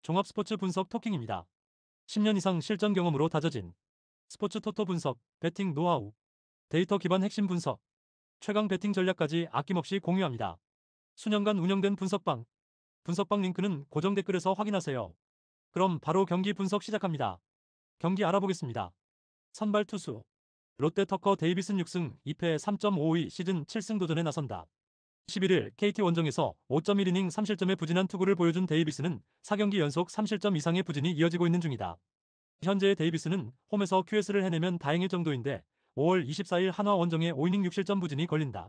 종합스포츠 분석 토킹입니다. 10년 이상 실전 경험으로 다져진 스포츠 토토 분석, 배팅 노하우, 데이터 기반 핵심 분석, 최강 배팅 전략까지 아낌없이 공유합니다. 수년간 운영된 분석방 링크는 고정 댓글에서 확인하세요. 그럼 바로 경기 분석 시작합니다. 경기 알아보겠습니다. 선발 투수 롯데 터커 데이비슨 6승 2패 3.52 시즌 7승 도전에 나선다. 11일 KT 원정에서 5.1이닝 3실점의 부진한 투구를 보여준 데이비스는 4경기 연속 3실점 이상의 부진이 이어지고 있는 중이다. 현재의 데이비스는 홈에서 QS를 해내면 다행일 정도인데 5월 24일 한화 원정에 5이닝 6실점 부진이 걸린다.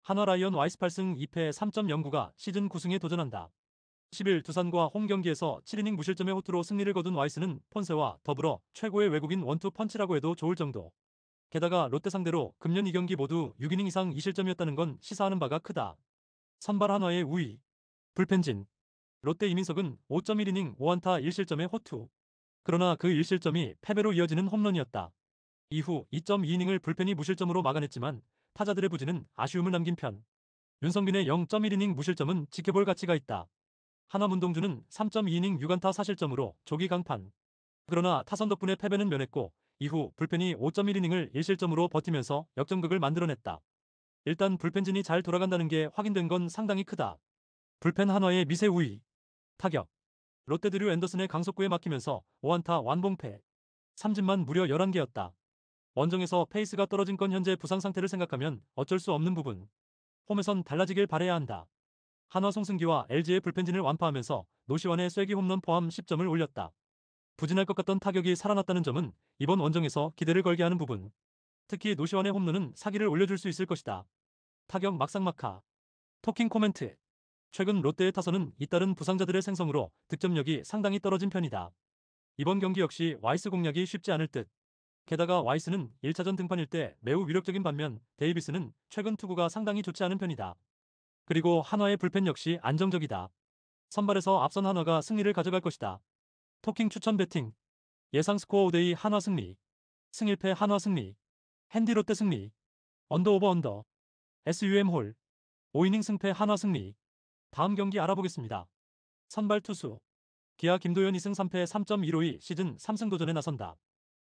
한화 라이언 와이스 8승 2패 3.09가 시즌 9승에 도전한다. 10일 두산과 홈 경기에서 7이닝 무실점의 호투로 승리를 거둔 와이스는 폰세와 더불어 최고의 외국인 원투 펀치라고 해도 좋을 정도. 게다가 롯데 상대로 금년 2경기 모두 6이닝 이상 2실점이었다는 건 시사하는 바가 크다. 선발 한화의 우위. 불펜진. 롯데 이민석은 5.1이닝 5안타 1실점의 호투. 그러나 그 1실점이 패배로 이어지는 홈런이었다. 이후 2.2이닝을 불펜이 무실점으로 막아냈지만 타자들의 부진은 아쉬움을 남긴 편. 윤성빈의 0.1이닝 무실점은 지켜볼 가치가 있다. 한화 문동주는 3.2이닝 6안타 4실점으로 조기 강판. 그러나 타선 덕분에 패배는 면했고 이후 불펜이 5.1이닝을 1실점으로 버티면서 역전극을 만들어냈다. 일단 불펜진이 잘 돌아간다는 게 확인된 건 상당히 크다. 불펜 한화의 미세 우위. 타격. 롯데 드류 앤더슨의 강속구에 막히면서 5안타 완봉패. 삼진만 무려 11개였다. 원정에서 페이스가 떨어진 건 현재 부상 상태를 생각하면 어쩔 수 없는 부분. 홈에선 달라지길 바라야 한다. 한화 송승기와 LG의 불펜진을 완파하면서 노시환의 쐐기 홈런 포함 10점을 올렸다. 부진할 것 같던 타격이 살아났다는 점은 이번 원정에서 기대를 걸게 하는 부분. 특히 노시환의 홈런은 사기를 올려줄 수 있을 것이다. 타격 막상막하. 토킹 코멘트. 최근 롯데의 타선은 잇따른 부상자들의 생성으로 득점력이 상당히 떨어진 편이다. 이번 경기 역시 와이스 공략이 쉽지 않을 듯. 게다가 와이스는 1차전 등판일 때 매우 위력적인 반면 데이비스는 최근 투구가 상당히 좋지 않은 편이다. 그리고 한화의 불펜 역시 안정적이다. 선발에서 앞선 한화가 승리를 가져갈 것이다. 토킹 추천 배팅. 예상 스코어 5대2 한화 승리. 승 1패 한화 승리. 핸디 롯데 승리. 언더 오버 언더. SUM 홀. 5이닝 승패 한화 승리. 다음 경기 알아보겠습니다. 선발 투수. 기아 김도현 2승 3패 3.152 시즌 3승 도전에 나선다.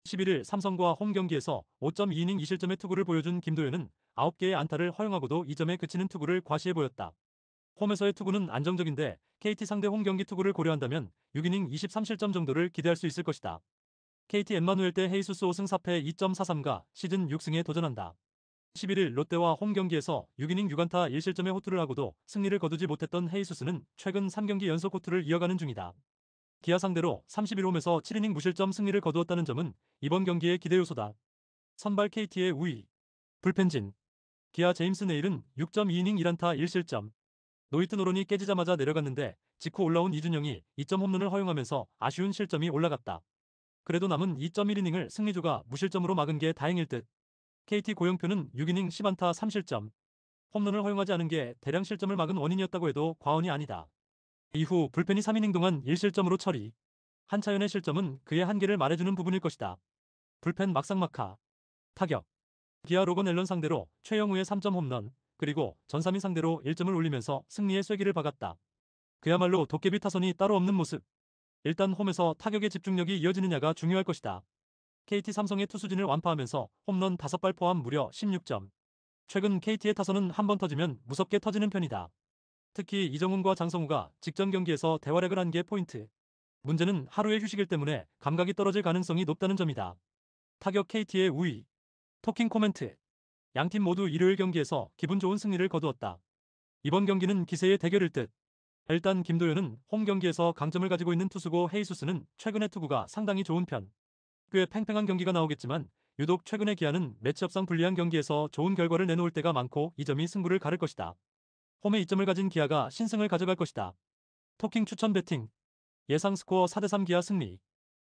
11일 삼성과 홈 경기에서 5.2이닝 2실점의 투구를 보여준 김도현은 9개의 안타를 허용하고도 2점에 그치는 투구를 과시해 보였다. 홈에서의 투구는 안정적인데 KT 상대 홈 경기 투구를 고려한다면 6이닝 23실점 정도를 기대할 수 있을 것이다. KT 엠마누엘 대 헤이수스 5승 4패 2.43가 시즌 6승에 도전한다. 11일 롯데와 홈 경기에서 6이닝 6안타 1실점의 호투를 하고도 승리를 거두지 못했던 헤이수스는 최근 3경기 연속 호투를 이어가는 중이다. 기아 상대로 31홈에서 7이닝 무실점 승리를 거두었다는 점은 이번 경기의 기대 요소다. 선발 KT의 우위. 불펜진. 기아 제임스 네일은 6.2이닝 1안타 1실점. 노히트 노런이 깨지자마자 내려갔는데 직후 올라온 이준영이 2점 홈런을 허용하면서 아쉬운 실점이 올라갔다. 그래도 남은 2.1이닝을 승리주가 무실점으로 막은 게 다행일 듯. KT 고영표는 6이닝 10안타 3실점. 홈런을 허용하지 않은 게 대량 실점을 막은 원인이었다고 해도 과언이 아니다. 이후 불펜이 3이닝 동안 1실점으로 처리. 한차연의 실점은 그의 한계를 말해주는 부분일 것이다. 불펜 막상막하. 타격. 기아 로건 앨런 상대로 최영우의 3점 홈런, 그리고 전삼인 상대로 1점을 올리면서 승리의 쐐기를 박았다. 그야말로 도깨비 타선이 따로 없는 모습. 일단 홈에서 타격의 집중력이 이어지느냐가 중요할 것이다. KT 삼성의 투수진을 완파하면서 홈런 5발 포함 무려 16점. 최근 KT의 타선은 한 번 터지면 무섭게 터지는 편이다. 특히 이정훈과 장성우가 직전 경기에서 대활약을 한 게 포인트. 문제는 하루의 휴식일 때문에 감각이 떨어질 가능성이 높다는 점이다. 타격 KT의 우위. 토킹 코멘트. 양팀 모두 일요일 경기에서 기분 좋은 승리를 거두었다. 이번 경기는 기세의 대결일 듯. 일단 김도현은 홈 경기에서 강점을 가지고 있는 투수고 헤이수스는 최근의 투구가 상당히 좋은 편. 꽤 팽팽한 경기가 나오겠지만 유독 최근의 기아는 매치업상 불리한 경기에서 좋은 결과를 내놓을 때가 많고 이 점이 승부를 가를 것이다. 홈에 이점을 가진 기아가 신승을 가져갈 것이다. 토킹 추천 배팅. 예상 스코어 4대3 기아 승리.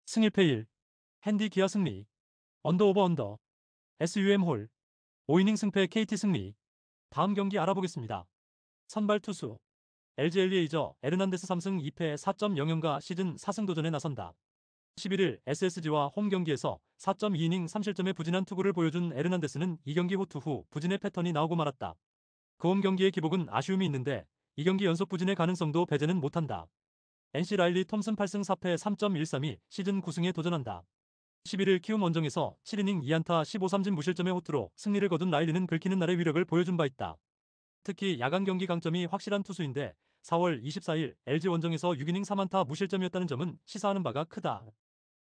승 1패 1. 핸디 기아 승리. 언더 오버 언더. SUM 홀. 5이닝 승패 KT 승리. 다음 경기 알아보겠습니다. 선발 투수. LG 엘리에이저 에르난데스 3승 2패 4.00가 시즌 4승 도전에 나선다. 11일 SSG와 홈 경기에서 4.2이닝 3실점의 부진한 투구를 보여준 에르난데스는 2경기 호투 후 부진의 패턴이 나오고 말았다. 그 홈 경기의 기복은 아쉬움이 있는데 2경기 연속 부진의 가능성도 배제는 못한다. NC 라일리 톰슨 8승 4패 3.132 시즌 9승에 도전한다. 11일 키움 원정에서 7이닝 2안타 15삼진 무실점의 호투로 승리를 거둔 라일리는 긁히는 날의 위력을 보여준 바 있다. 특히 야간 경기 강점이 확실한 투수인데 4월 24일 LG 원정에서 6이닝 3안타 무실점이었다는 점은 시사하는 바가 크다.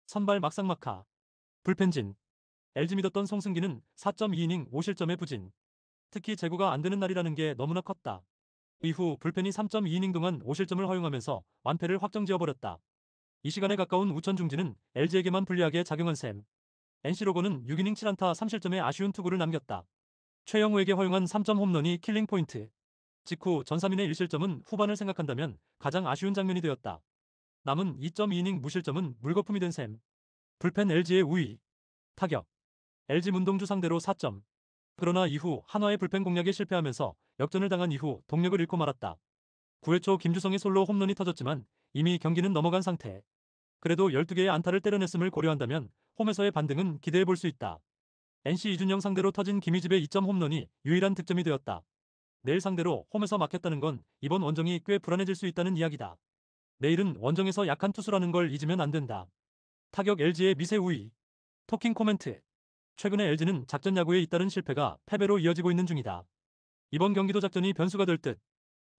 선발 막상막하. 불펜진. LG 믿었던 송승기는 4.2이닝 5실점의 부진. 특히 제구가 안 되는 날이라는 게 너무나 컸다. 이후 불펜이 3.2이닝 동안 5실점을 허용하면서 완패를 확정지어버렸다. 이 시간에 가까운 우천 중진은 LG에게만 불리하게 작용한 셈. NC 로고는 6이닝 7안타 3실점의 아쉬운 투구를 남겼다. 최영우에게 허용한 3점 홈런이 킬링 포인트. 직후 전삼인의 1실점은 후반을 생각한다면 가장 아쉬운 장면이 되었다. 남은 2.2이닝 무실점은 물거품이 된 셈. 불펜 LG의 우위. 타격. LG 문동주 상대로 4점. 그러나 이후 한화의 불펜 공략에 실패하면서 역전을 당한 이후 동력을 잃고 말았다. 9회 초 김주성의 솔로 홈런이 터졌지만 이미 경기는 넘어간 상태. 그래도 12개의 안타를 때려냈음을 고려한다면 홈에서의 반등은 기대해 볼 수 있다. NC 이준영 상대로 터진 김희집의 2점 홈런이 유일한 득점이 되었다. 내일 상대로 홈에서 막혔다는 건 이번 원정이 꽤 불안해질 수 있다는 이야기다. 내일은 원정에서 약한 투수라는 걸 잊으면 안 된다. 타격 LG의 미세 우위. 토킹 코멘트. 최근에 LG는 작전 야구에 잇따른 실패가 패배로 이어지고 있는 중이다. 이번 경기도 작전이 변수가 될 듯.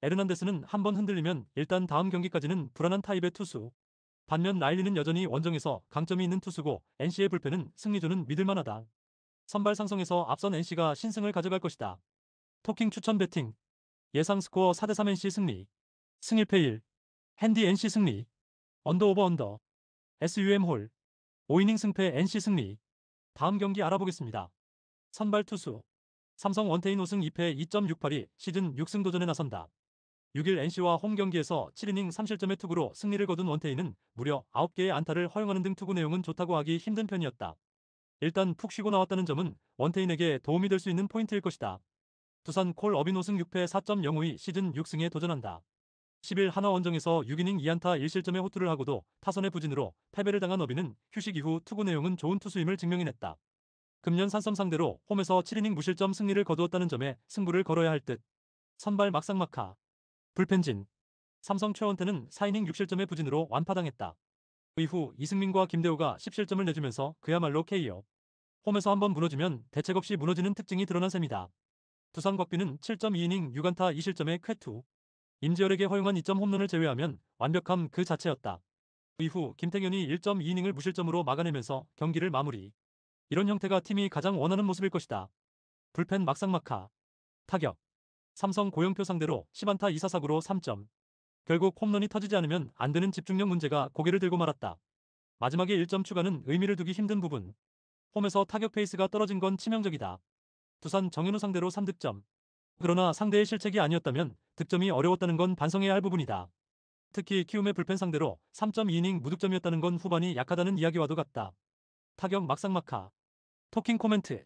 에르난데스는 한번 흔들리면 일단 다음 경기까지는 불안한 타입의 투수. 반면 라일리는 여전히 원정에서 강점이 있는 투수고 NC의 불펜은 승리조는 믿을만하다. 선발 상성에서 앞선 NC가 신승을 가져갈 것이다. 토킹 추천 배팅. 예상 스코어 4대3 NC 승리. 승일패 1. 핸디 NC 승리. 언더 오버 언더. SUM 홀. 5이닝 승패 NC 승리. 다음 경기 알아보겠습니다. 선발 투수. 삼성 원태인 5승 2패 2.68이 시즌 6승 도전에 나선다. 6일 NC와 홈 경기에서 7이닝 3실점의 투구로 승리를 거둔 원태인은 무려 9개의 안타를 허용하는 등 투구 내용은 좋다고 하기 힘든 편이었다. 일단 푹 쉬고 나왔다는 점은 원태인에게 도움이 될 수 있는 포인트일 것이다. 두산 콜 어빈 5승 6패 4.05이 시즌 6승에 도전한다. 10일 한화 원정에서 6이닝 2안타 1실점의 호투를 하고도 타선의 부진으로 패배를 당한 어빈은 휴식 이후 투구 내용은 좋은 투수임을 증명해냈다. 금년 산섬 상대로 홈에서 7이닝 무실점 승리를 거두었다는 점에 승부를 걸어야 할 듯. 선발 막상막하. 불펜진. 삼성 최원태는 4이닝 6실점의 부진으로 완파당했다. 이후 이승민과 김대호가 10실점을 내주면서 그야말로 KO. 홈에서 한번 무너지면 대책 없이 무너지는 특징이 드러난 셈이다. 두산 곽비는 7.2이닝 6안타 2실점의 쾌투. 임지열에게 허용한 2점 홈런을 제외하면 완벽함 그 자체였다. 이후 김태균이 1.2이닝을 무실점으로 막아내면서 경기를 마무리. 이런 형태가 팀이 가장 원하는 모습일 것이다. 불펜 막상막하. 타격. 삼성 고영표 상대로 10안타 2사사구로 3점. 결국 홈런이 터지지 않으면 안 되는 집중력 문제가 고개를 들고 말았다. 마지막에 1점 추가는 의미를 두기 힘든 부분. 홈에서 타격 페이스가 떨어진 건 치명적이다. 두산 정현우 상대로 3득점. 그러나 상대의 실책이 아니었다면 득점이 어려웠다는 건 반성해야 할 부분이다. 특히 키움의 불펜 상대로 3.2이닝 무득점이었다는 건 후반이 약하다는 이야기와도 같다. 타격 막상막하. 토킹 코멘트.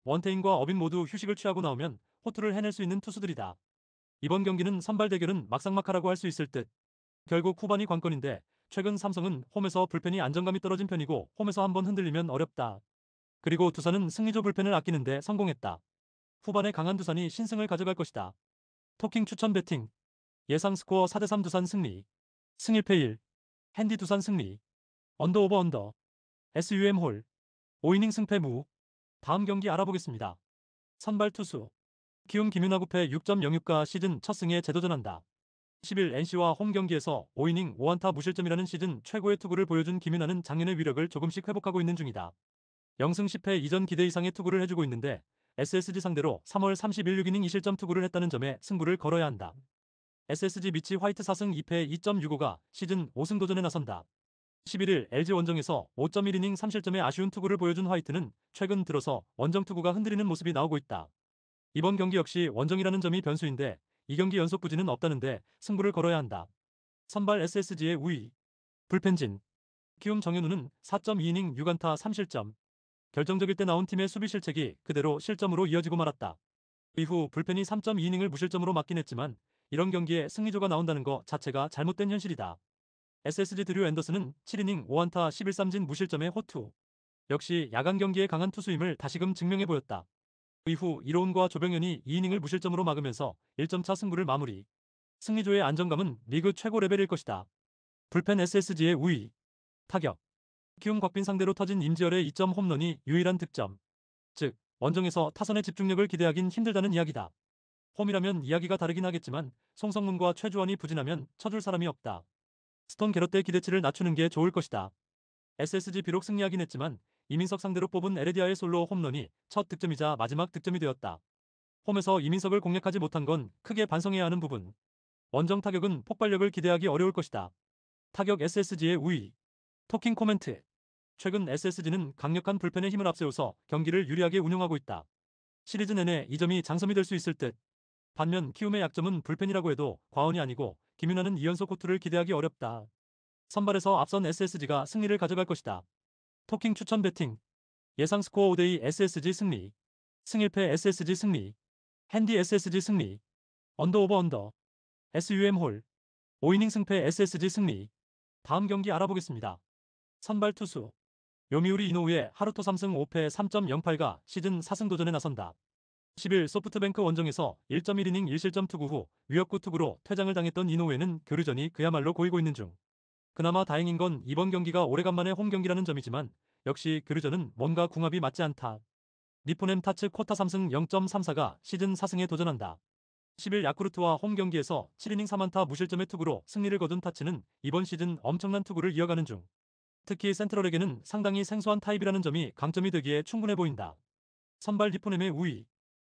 원태인과 어빈 모두 휴식을 취하고 나오면 호투를 해낼 수 있는 투수들이다. 이번 경기는 선발 대결은 막상막하라고 할 수 있을 듯. 결국 후반이 관건인데 최근 삼성은 홈에서 불펜이 안정감이 떨어진 편이고 홈에서 한번 흔들리면 어렵다. 그리고 두산은 승리조 불펜을 아끼는데 성공했다. 후반에 강한 두산이 신승을 가져갈 것이다. 토킹 추천 배팅. 예상 스코어 4대3 두산 승리. 승일패 1. 핸디 두산 승리. 언더 오버 언더. SUM 홀. 5이닝 승패 무. 다음 경기 알아보겠습니다. 선발 투수. 키움 김윤하 9패 6.06가 시즌 첫 승에 재도전한다. 10일 NC와 홈 경기에서 5이닝 5안타 무실점이라는 시즌 최고의 투구를 보여준 김윤하는 작년의 위력을 조금씩 회복하고 있는 중이다. 0승 10패 이전 기대 이상의 투구를 해주고 있는데 SSG 상대로 3월 30일 6이닝 2실점 투구를 했다는 점에 승부를 걸어야 한다. SSG 미치 화이트 4승 2패 2.65가 시즌 5승 도전에 나선다. 11일 LG 원정에서 5.1이닝 3실점의 아쉬운 투구를 보여준 화이트는 최근 들어서 원정 투구가 흔들리는 모습이 나오고 있다. 이번 경기 역시 원정이라는 점이 변수인데 2경기 연속 부진은 없다는데 승부를 걸어야 한다. 선발 SSG의 우위. 불펜진. 키움 정현우는 4.2이닝 6안타 3실점. 결정적일 때 나온 팀의 수비 실책이 그대로 실점으로 이어지고 말았다. 이후 불펜이 3.2이닝을 무실점으로 막긴 했지만 이런 경기에 승리조가 나온다는 거 자체가 잘못된 현실이다. SSG 드류 앤더슨은 7이닝 5안타 11삼진 무실점의 호투. 역시 야간 경기에 강한 투수임을 다시금 증명해 보였다. 이후 이로운과 조병현이 2이닝을 무실점으로 막으면서 1점차 승부를 마무리. 승리조의 안정감은 리그 최고 레벨일 것이다. 불펜 SSG의 우위. 타격. 키움 곽빈 상대로 터진 임지열의 2점 홈런이 유일한 득점. 즉, 원정에서 타선의 집중력을 기대하긴 힘들다는 이야기다. 홈이라면 이야기가 다르긴 하겠지만 송성문과 최주원이 부진하면 쳐줄 사람이 없다. 스톤 게럿 대 기대치를 낮추는 게 좋을 것이다. SSG 비록 승리하긴 했지만 이민석 상대로 뽑은 에레디아의 솔로 홈런이 첫 득점이자 마지막 득점이 되었다. 홈에서 이민석을 공략하지 못한 건 크게 반성해야 하는 부분. 원정 타격은 폭발력을 기대하기 어려울 것이다. 타격 SSG의 우위. 토킹 코멘트. 최근 SSG는 강력한 불펜의 힘을 앞세워서 경기를 유리하게 운영하고 있다. 시리즈 내내 이 점이 장점이 될 수 있을 듯. 반면 키움의 약점은 불펜이라고 해도 과언이 아니고 김윤환은 2연속 호투를 기대하기 어렵다. 선발에서 앞선 SSG가 승리를 가져갈 것이다. 토킹 추천 배팅. 예상 스코어 5대2 SSG 승리. 승일패 SSG 승리. 핸디 SSG 승리. 언더 오버 언더. SUM 홀. 5이닝 승패 SSG 승리. 다음 경기 알아보겠습니다. 선발 투수. 요미우리 이노우의 하루토 3승 5패 3.08가 시즌 4승 도전에 나선다. 10일 소프트뱅크 원정에서 1.1이닝 1실점 투구 후 위협구 투구로 퇴장을 당했던 이노우에는 교류전이 그야말로 고이고 있는 중. 그나마 다행인 건 이번 경기가 오래간만에 홈 경기라는 점이지만 역시 교류전은 뭔가 궁합이 맞지 않다. 니포넴 타츠 쿼타 3승 0.34가 시즌 4승에 도전한다. 10일 야쿠르트와 홈 경기에서 7이닝 3안타 무실점의 투구로 승리를 거둔 타츠는 이번 시즌 엄청난 투구를 이어가는 중. 특히 센트럴에게는 상당히 생소한 타입이라는 점이 강점이 되기에 충분해 보인다. 선발 니포넴의 우위.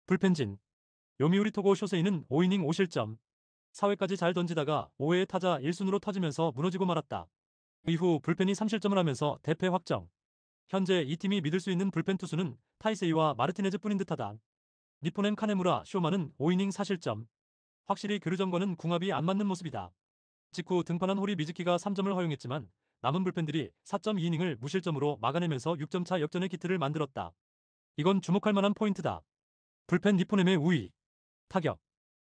불펜진. 요미우리 토고 쇼세이는 5이닝 5실점. 4회까지 잘 던지다가 5회에 타자 1순으로 터지면서 무너지고 말았다. 이후 불펜이 3실점을 하면서 대패 확정. 현재 이 팀이 믿을 수 있는 불펜 투수는 타이세이와 마르티네즈뿐인 듯하다. 니포넴 카네무라 쇼마는 5이닝 4실점. 확실히 교류전과는 궁합이 안 맞는 모습이다. 직후 등판한 호리 미즈키가 3점을 허용했지만 남은 불펜들이 4.2이닝을 무실점으로 막아내면서 6점차 역전의 기틀을 만들었다. 이건 주목할 만한 포인트다. 불펜 니포넴의 우위. 타격.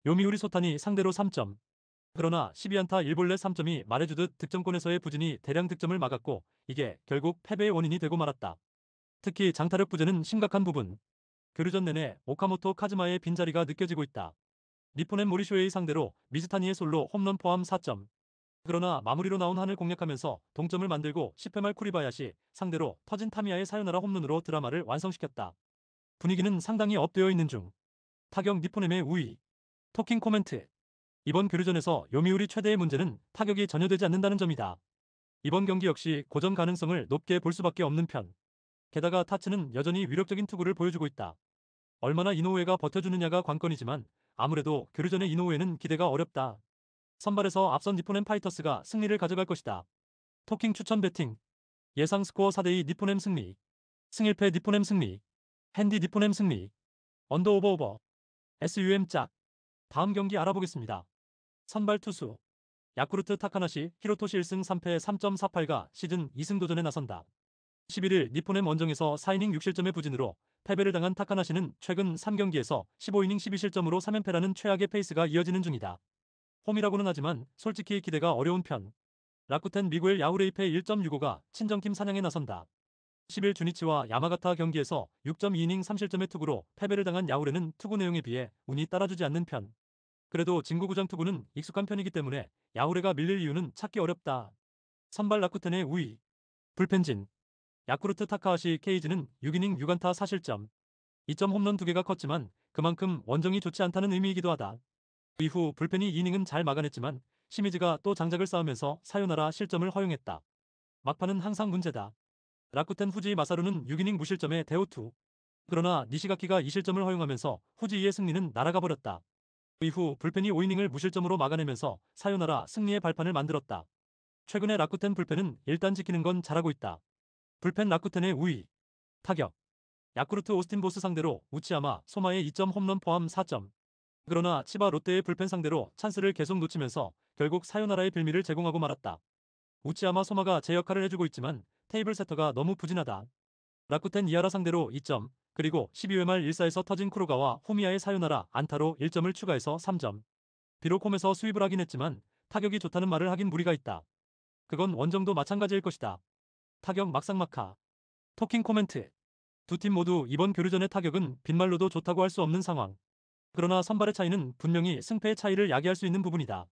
요미우리 소탄이 상대로 3점. 그러나 12안타 1볼넷 3점이 말해주듯 득점권에서의 부진이 대량 득점을 막았고 이게 결국 패배의 원인이 되고 말았다. 특히 장타력 부재는 심각한 부분. 교류전 내내 오카모토 카즈마의 빈자리가 느껴지고 있다. 니포넴 모리쇼에이 상대로 미즈타니의 솔로 홈런 포함 4점. 그러나 마무리로 나온 한을 공략하면서 동점을 만들고 10회 말 쿠리바야시 상대로 터진 타미야의 사요나라 홈런으로 드라마를 완성시켰다. 분위기는 상당히 업되어 있는 중. 타격 니포넴의 우위. 토킹 코멘트. 이번 교류전에서 요미우리 최대의 문제는 타격이 전혀 되지 않는다는 점이다. 이번 경기 역시 고전 가능성을 높게 볼 수밖에 없는 편. 게다가 타츠는 여전히 위력적인 투구를 보여주고 있다. 얼마나 이노우에가 버텨주느냐가 관건이지만 아무래도 교류전의 이노우에는 기대가 어렵다. 선발에서 앞선 니포넴 파이터스가 승리를 가져갈 것이다. 토킹 추천 배팅. 예상 스코어 4대2 니포넴 승리. 승일패 니포넴 승리. 핸디 니포넴 승리. 언더 오버 오버. SUM 짝. 다음 경기 알아보겠습니다. 선발 투수. 야쿠르트 타카나시 히로토시 1승 3패 3.48가 시즌 2승 도전에 나선다. 11일 니포넴 원정에서 4이닝 6실점의 부진으로 패배를 당한 타카나시는 최근 3경기에서 15이닝 12실점으로 3연패라는 최악의 페이스가 이어지는 중이다. 홈이라고는 하지만 솔직히 기대가 어려운 편. 라쿠텐 미구엘 야후레이페 1.65가 친정팀 사냥에 나선다. 10일 주니치와 야마가타 경기에서 6.2이닝 3실점의 투구로 패배를 당한 야후레는 투구 내용에 비해 운이 따라주지 않는 편. 그래도 진구구장 투구는 익숙한 편이기 때문에 야후레가 밀릴 이유는 찾기 어렵다. 선발 라쿠텐의 우위. 불펜진. 야쿠르트 타카하시 케이지는 6이닝 6안타 4실점. 2점 홈런 2개가 컸지만 그만큼 원정이 좋지 않다는 의미이기도 하다. 이후 불펜이 이닝은 잘 막아냈지만 시미즈가 또 장작을 쌓으면서 사요나라 실점을 허용했다. 막판은 항상 문제다. 라쿠텐 후지 마사루는 6이닝 무실점의 대호투. 그러나 니시가키가 2실점을 허용하면서 후지이의 승리는 날아가 버렸다. 이후 불펜이 5이닝을 무실점으로 막아내면서 사요나라 승리의 발판을 만들었다. 최근에 라쿠텐 불펜은 일단 지키는 건 잘하고 있다. 불펜 라쿠텐의 우위. 타격. 야쿠르트 오스틴 보스 상대로 우치야마 소마의 2점 홈런 포함 4점. 그러나 치바 롯데의 불펜 상대로 찬스를 계속 놓치면서 결국 사요나라의 빌미를 제공하고 말았다. 우치야마 소마가 제 역할을 해주고 있지만 테이블 세터가 너무 부진하다. 라쿠텐 이하라 상대로 2점, 그리고 12회 말 1사에서 터진 쿠로가와 호미야의 사요나라 안타로 1점을 추가해서 3점. 비록 홈에서 수입을 하긴 했지만 타격이 좋다는 말을 하긴 무리가 있다. 그건 원정도 마찬가지일 것이다. 타격 막상막하. 토킹 코멘트. 두 팀 모두 이번 교류전의 타격은 빈말로도 좋다고 할 수 없는 상황. 그러나 선발의 차이는 분명히 승패의 차이를 야기할 수 있는 부분이다.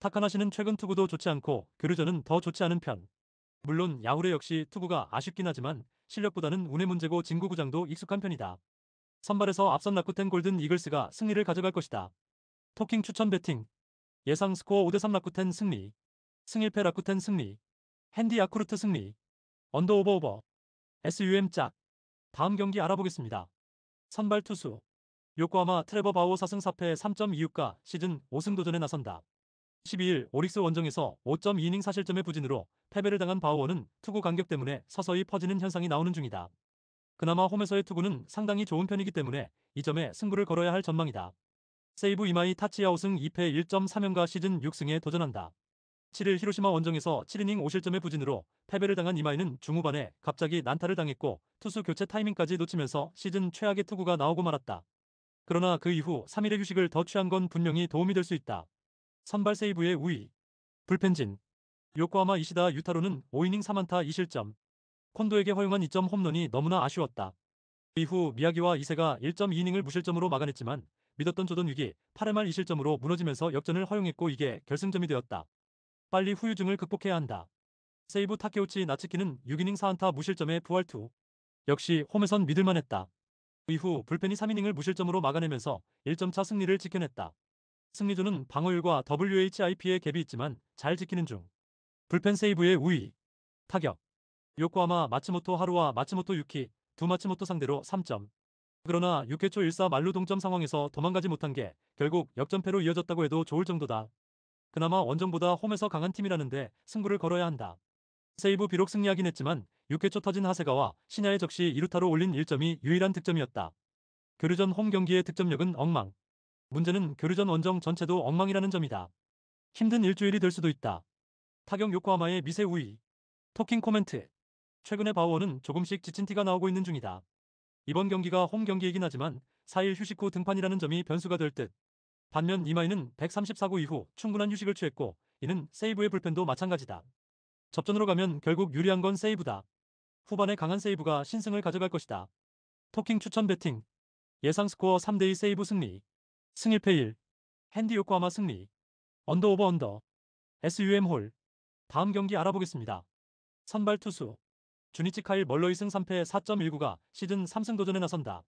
타카나시는 최근 투구도 좋지 않고 교류전은 더 좋지 않은 편. 물론 야후레 역시 투구가 아쉽긴 하지만 실력보다는 운의 문제고 진구구장도 익숙한 편이다. 선발에서 앞선 라쿠텐 골든 이글스가 승리를 가져갈 것이다. 토킹 추천 배팅. 예상 스코어 5대3 라쿠텐 승리. 승일패 라쿠텐 승리. 핸디 야쿠르트 승리. 언더 오버 오버. SUM 짝. 다음 경기 알아보겠습니다. 선발 투수. 요코하마 트레버 바우어 4승 4패 3.26가 시즌 5승 도전에 나선다. 12일 오릭스 원정에서 5.2이닝 사실점의 부진으로 패배를 당한 바우어는 투구 간격 때문에 서서히 퍼지는 현상이 나오는 중이다. 그나마 홈에서의 투구는 상당히 좋은 편이기 때문에 이 점에 승부를 걸어야 할 전망이다. 세이브 이마이 타치야 5승 2패 1.3연가 시즌 6승에 도전한다. 7일 히로시마 원정에서 7이닝 5실점의 부진으로 패배를 당한 이마이는 중후반에 갑자기 난타를 당했고 투수 교체 타이밍까지 놓치면서 시즌 최악의 투구가 나오고 말았다. 그러나 그 이후 3일의 휴식을 더 취한 건 분명히 도움이 될 수 있다. 선발 세이브의 우위. 불펜진. 요코하마 이시다 유타로는 5이닝 3안타 2실점. 콘도에게 허용한 2점 홈런이 너무나 아쉬웠다. 이후 미야기와 이세가 1.2이닝을 무실점으로 막아냈지만 믿었던 조던 위기 8회 말 2실점으로 무너지면서 역전을 허용했고 이게 결승점이 되었다. 빨리 후유증을 극복해야 한다. 세이브 타케우치 나츠키는 6이닝 4안타 무실점의 부활투. 역시 홈에선 믿을만했다. 이후 불펜이 3이닝을 무실점으로 막아내면서 1점차 승리를 지켜냈다. 승리조는 방어율과 WHIP의 갭이 있지만 잘 지키는 중. 불펜 세이브의 우위. 타격. 요코하마 마츠모토 하루와 마츠모토 유키 두 마츠모토 상대로 3점. 그러나 6회 초 1사 만루 동점 상황에서 도망가지 못한 게 결국 역전패로 이어졌다고 해도 좋을 정도다. 그나마 원정보다 홈에서 강한 팀이라는데 승부를 걸어야 한다. 세이브 비록 승리하긴 했지만 6회 초 터진 하세가와 신야의 적시 2루타로 올린 1점이 유일한 득점이었다. 교류전 홈 경기의 득점력은 엉망. 문제는 교류전 원정 전체도 엉망이라는 점이다. 힘든 일주일이 될 수도 있다. 타격 요코하마의 미세 우위. 토킹 코멘트. 최근에 바우어는 조금씩 지친 티가 나오고 있는 중이다. 이번 경기가 홈 경기이긴 하지만 4일 휴식 후 등판이라는 점이 변수가 될 듯. 반면 이마이는 134구 이후 충분한 휴식을 취했고 이는 세이브의 불펜도 마찬가지다. 접전으로 가면 결국 유리한 건 세이브다. 후반에 강한 세이브가 신승을 가져갈 것이다. 토킹 추천 배팅. 예상 스코어 3대2 세이브 승리. 승일패 1. 핸디 요코하마 승리. 언더 오버 언더. SUM 홀. 다음 경기 알아보겠습니다. 선발 투수. 주니치 카일 멀러이 승 3패 4.19가 시즌 3승 도전에 나선다.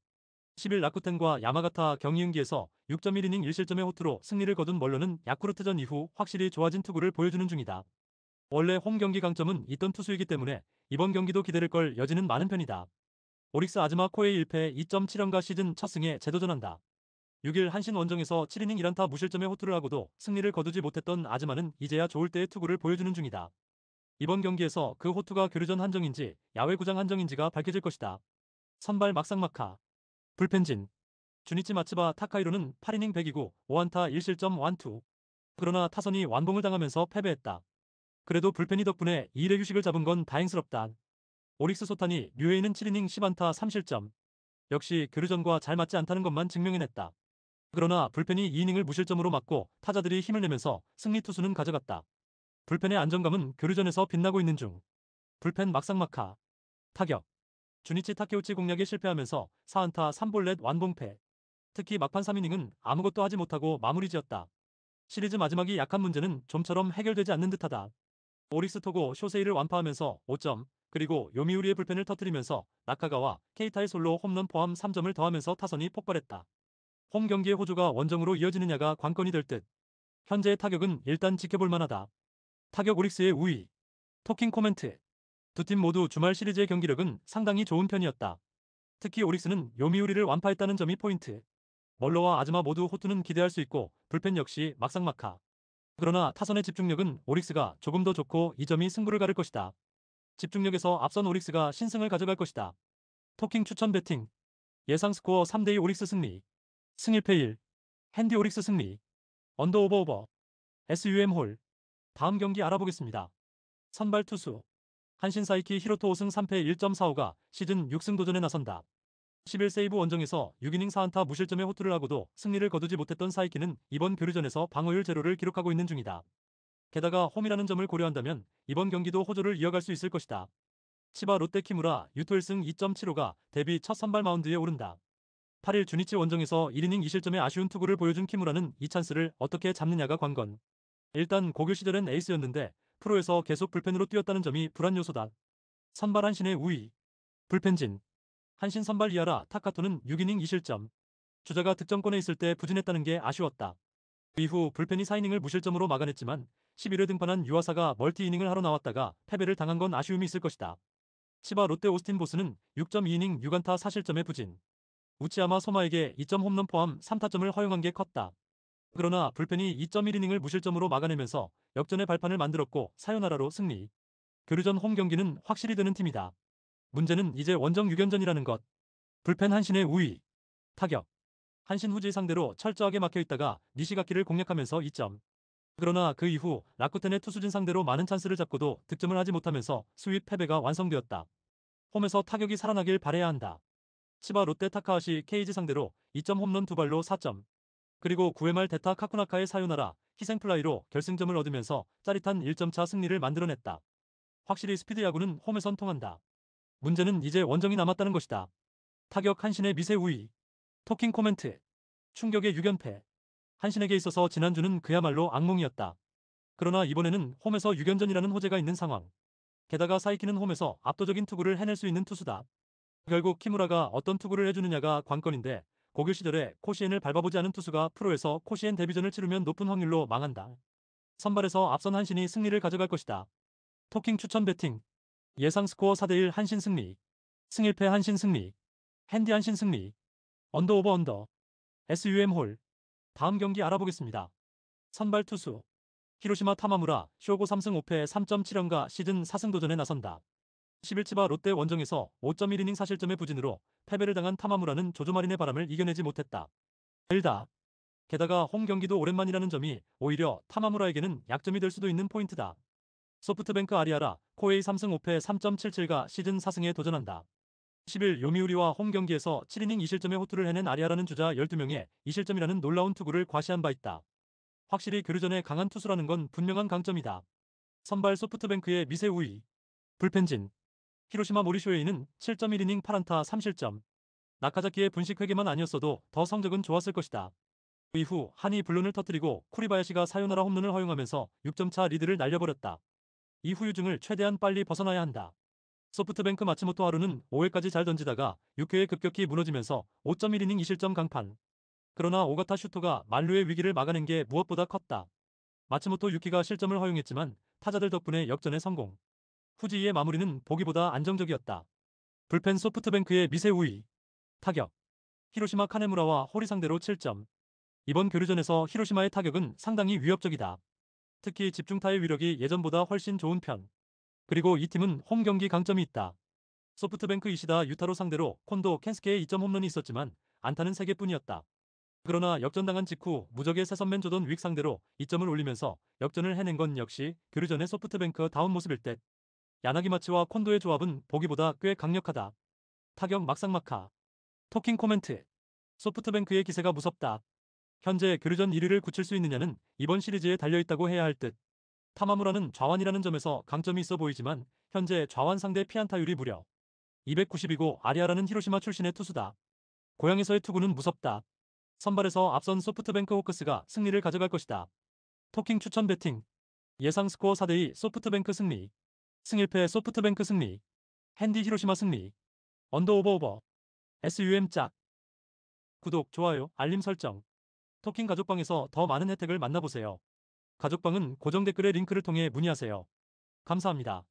10일 라쿠텐과 야마가타 경기에서 6.1이닝 1실점의 호투로 승리를 거둔 멀러는 야쿠르트전 이후 확실히 좋아진 투구를 보여주는 중이다. 원래 홈 경기 강점은 있던 투수이기 때문에 이번 경기도 기대될 걸 여지는 많은 편이다. 오릭스 아즈마 코에이 1패 2.7연가 시즌 첫 승에 재도전한다. 6일 한신 원정에서 7이닝 1안타 무실점의 호투를 하고도 승리를 거두지 못했던 아즈마는 이제야 좋을 때의 투구를 보여주는 중이다. 이번 경기에서 그 호투가 교류전 한정인지 야외구장 한정인지가 밝혀질 것이다. 선발 막상막하. 불펜진. 주니치 마츠바 타카이로는 8이닝 102구 5안타 1실점 완투. 그러나 타선이 완봉을 당하면서 패배했다. 그래도 불펜이 덕분에 2일의 휴식을 잡은 건 다행스럽다. 오릭스 소탄이 류에이는 7이닝 10안타 3실점. 역시 교류전과 잘 맞지 않다는 것만 증명해냈다. 그러나 불펜이 2이닝을 무실점으로 막고 타자들이 힘을 내면서 승리 투수는 가져갔다. 불펜의 안정감은 교류전에서 빛나고 있는 중. 불펜 막상막하. 타격. 주니치 타케우치 공략에 실패하면서 4안타 3볼넷 완봉패. 특히 막판 3이닝은 아무것도 하지 못하고 마무리 지었다. 시리즈 마지막이 약한 문제는 좀처럼 해결되지 않는 듯하다. 오릭스 토고 쇼세이를 완파하면서 5점, 그리고 요미우리의 불펜을 터뜨리면서 나카가와 케이타의 솔로 홈런 포함 3점을 더하면서 타선이 폭발했다. 홈 경기의 호조가 원정으로 이어지느냐가 관건이 될 듯. 현재의 타격은 일단 지켜볼 만하다. 타격 오릭스의 우위. 토킹 코멘트. 두 팀 모두 주말 시리즈의 경기력은 상당히 좋은 편이었다. 특히 오릭스는 요미우리를 완파했다는 점이 포인트. 멀러와 아즈마 모두 호투는 기대할 수 있고 불펜 역시 막상막하. 그러나 타선의 집중력은 오릭스가 조금 더 좋고 이 점이 승부를 가를 것이다. 집중력에서 앞선 오릭스가 신승을 가져갈 것이다. 토킹 추천 배팅. 예상 스코어 3대2 오릭스 승리. 승일패 1. 핸디 오릭스 승리. 언더 오버 오버. SUM 홀. 다음 경기 알아보겠습니다. 선발 투수. 한신 사이키 히로토 5승 3패 1.45가 시즌 6승 도전에 나선다. 11 세이브 원정에서 6이닝 4안타 무실점의 호투를 하고도 승리를 거두지 못했던 사이키는 이번 교류전에서 방어율 제로를 기록하고 있는 중이다. 게다가 홈이라는 점을 고려한다면 이번 경기도 호조를 이어갈 수 있을 것이다. 치바 롯데 키무라 유토 1승 2.75가 데뷔 첫 선발 마운드에 오른다. 8일 주니치 원정에서 1이닝 2실점의 아쉬운 투구를 보여준 키무라는 이 찬스를 어떻게 잡느냐가 관건. 일단 고교 시절엔 에이스였는데 프로에서 계속 불펜으로 뛰었다는 점이 불안 요소다. 선발 한신의 우위. 불펜진. 한신 선발 이하라 타카토는 6이닝 2실점. 주자가 득점권에 있을 때 부진했다는 게 아쉬웠다. 그 이후 불펜이 4이닝을 무실점으로 막아냈지만 11회 등판한 유아사가 멀티이닝을 하러 나왔다가 패배를 당한 건 아쉬움이 있을 것이다. 치바 롯데 오스틴 보스는 6.2이닝 6안타 4실점의 부진. 우치야마 소마에게 2점 홈런 포함 3타점을 허용한 게 컸다. 그러나 불펜이 2.1이닝을 무실점으로 막아내면서 역전의 발판을 만들었고 사요나라로 승리. 교류전 홈 경기는 확실히 되는 팀이다. 문제는 이제 원정 6연전이라는 것. 불펜 한신의 우위. 타격. 한신 후지 상대로 철저하게 막혀있다가 니시가키를 공략하면서 2점. 그러나 그 이후 라쿠텐의 투수진 상대로 많은 찬스를 잡고도 득점을 하지 못하면서 수입 패배가 완성되었다. 홈에서 타격이 살아나길 바래야 한다. 치바 롯데 타카하시 케이지 상대로 2점 홈런 2발로 4점. 그리고 9회 말 대타 카쿠나카의 사요나라 희생플라이로 결승점을 얻으면서 짜릿한 1점차 승리를 만들어냈다. 확실히 스피드 야구는 홈에선 통한다. 문제는 이제 원정이 남았다는 것이다. 타격 한신의 미세 우위. 토킹 코멘트. 충격의 6연패. 한신에게 있어서 지난주는 그야말로 악몽이었다. 그러나 이번에는 홈에서 6연전이라는 호재가 있는 상황. 게다가 사이키는 홈에서 압도적인 투구를 해낼 수 있는 투수다. 결국 키무라가 어떤 투구를 해주느냐가 관건인데 고교 시절에 코시엔을 밟아보지 않은 투수가 프로에서 코시엔 데뷔전을 치르면 높은 확률로 망한다. 선발에서 앞선 한신이 승리를 가져갈 것이다. 토킹 추천 배팅. 예상 스코어 4대1 한신 승리. 승일패 한신 승리. 핸디 한신 승리. 언더 오버 언더. SUM 홀. 다음 경기 알아보겠습니다. 선발 투수. 히로시마 타마무라 쇼고 3승 5패 3.7연가 시즌 4승 도전에 나선다. 11치바 롯데 원정에서 5.1이닝 사실점의 부진으로 패배를 당한 타마무라는 조조마린의 바람을 이겨내지 못했다. 일다. 게다가 홈 경기도 오랜만이라는 점이 오히려 타마무라에게는 약점이 될 수도 있는 포인트다. 소프트뱅크 아리아라 코에이 3승 5패 3.77가 시즌 4승에 도전한다. 10일 요미우리와 홈 경기에서 7이닝 2실점의 호투를 해낸 아리아라는 주자 12명에 2실점이라는 놀라운 투구를 과시한 바 있다. 확실히 교류전에 강한 투수라는 건 분명한 강점이다. 선발 소프트뱅크의 미세 우위. 불펜진. 히로시마 모리쇼에이는 7.1이닝 8안타 3실점. 나카자키의 분식 회계만 아니었어도 더 성적은 좋았을 것이다. 그 이후 한이 블론을 터뜨리고 쿠리바야시가 사요나라 홈런을 허용하면서 6점차 리드를 날려버렸다. 이 후유증을 최대한 빨리 벗어나야 한다. 소프트뱅크 마츠모토 하루는 5회까지 잘 던지다가 6회에 급격히 무너지면서 5.1이닝 2실점 강판. 그러나 오가타 슈토가 만루의 위기를 막아낸 게 무엇보다 컸다. 마츠모토 유키가 실점을 허용했지만 타자들 덕분에 역전에 성공. 후지이의 마무리는 보기보다 안정적이었다. 불펜 소프트뱅크의 미세 우위. 타격. 히로시마 카네무라와 호리 상대로 7점. 이번 교류전에서 히로시마의 타격은 상당히 위협적이다. 특히 집중타의 위력이 예전보다 훨씬 좋은 편. 그리고 이 팀은 홈 경기 강점이 있다. 소프트뱅크 이시다 유타로 상대로 콘도 켄스케의 2점 홈런이 있었지만 안타는 3개뿐이었다. 그러나 역전당한 직후 무적의 새선맨 조던 윅 상대로 2점을 올리면서 역전을 해낸 건 역시 교류전의 소프트뱅크 다운 모습일 듯. 야나기마치와 콘도의 조합은 보기보다 꽤 강력하다. 타격 막상막하. 토킹 코멘트. 소프트뱅크의 기세가 무섭다. 현재 교류전 1위를 굳힐 수 있느냐는 이번 시리즈에 달려있다고 해야 할 듯. 타마무라는 좌완이라는 점에서 강점이 있어 보이지만 현재 좌완 상대 피안타율이 무려 290이고 아리아라는 히로시마 출신의 투수다. 고향에서의 투구는 무섭다. 선발에서 앞선 소프트뱅크 호크스가 승리를 가져갈 것이다. 토킹 추천 배팅. 예상 스코어 4대2 소프트뱅크 승리. 승일패 소프트뱅크 승리. 핸디 히로시마 승리. 언더 오버 오버. SUM 짝. 구독, 좋아요, 알림 설정. 토킹 가족방에서 더 많은 혜택을 만나보세요. 가족방은 고정 댓글의 링크를 통해 문의하세요. 감사합니다.